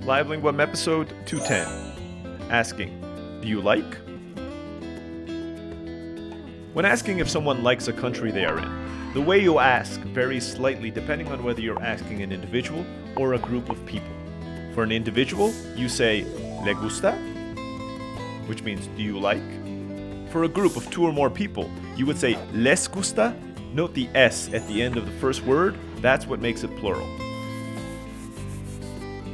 Live Lingua episode 210. Asking, do you like? When asking if someone likes a country they are in, the way you ask varies slightly depending on whether you're asking an individual or a group of people. For an individual, you say, ¿le gusta? Which means, do you like? For a group of two or more people, you would say, ¿les gusta? Note the S at the end of the first word, that's what makes it plural.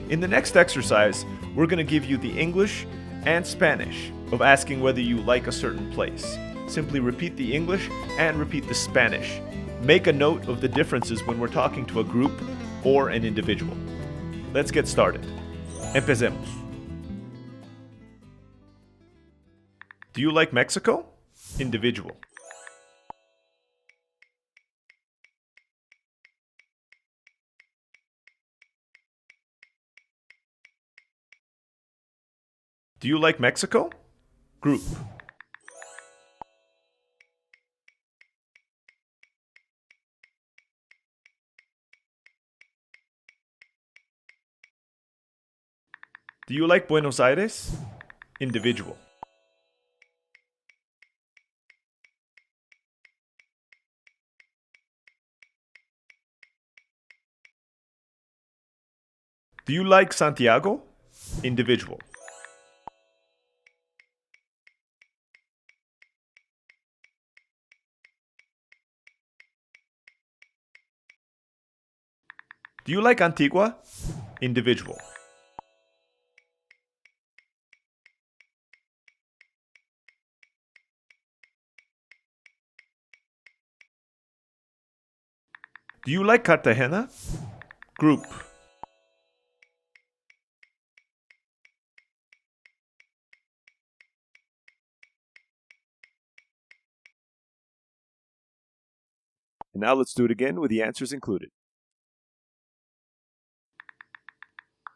In the next exercise, we're going to give you the English and Spanish of asking whether you like a certain place. Simply repeat the English and repeat the Spanish. Make a note of the differences when we're talking to a group or an individual. Let's get started. Empecemos. Do you like Mexico? Individual. Do you like Mexico? Group. Do you like Buenos Aires? Individual. Do you like Santiago? Individual. Do you like Antigua? Individual. Do you like Cartagena? Group. And now let's do it again with the answers included.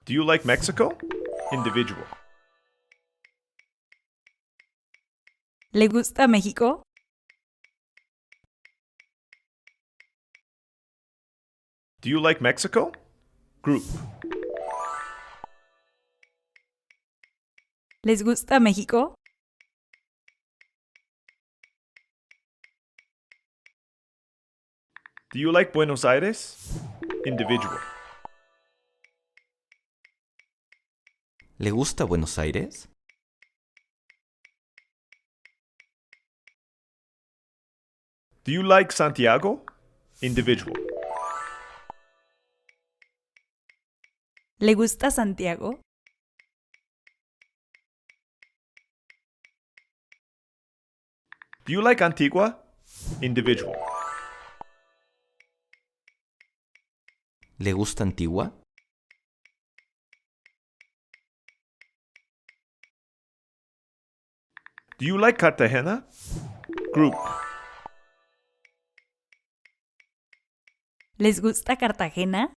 Do you like Mexico? Individual. ¿Le gusta México? Do you like Mexico? Group. ¿Les gusta México? Do you like Buenos Aires? Individual. ¿Le gusta Buenos Aires? Do you like Santiago? Individual. ¿Le gusta Santiago? Do you like Antigua? Individual. ¿Le gusta Antigua? Do you like Cartagena? Group. ¿Les gusta Cartagena?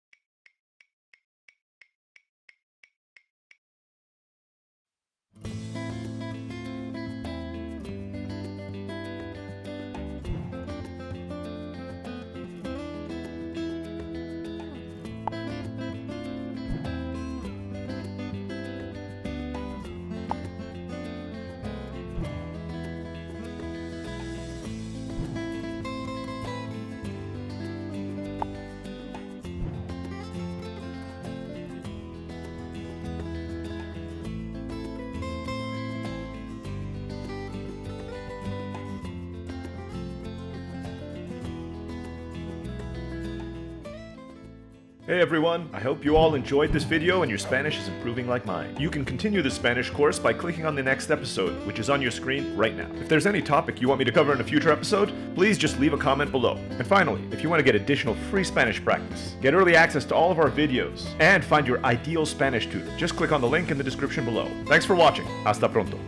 Hey everyone, I hope you all enjoyed this video and your Spanish is improving like mine. You can continue the Spanish course by clicking on the next episode, which is on your screen right now. If there's any topic you want me to cover in a future episode, please just leave a comment below. And finally, if you want to get additional free Spanish practice, get early access to all of our videos, and find your ideal Spanish tutor, just click on the link in the description below. Thanks for watching. Hasta pronto.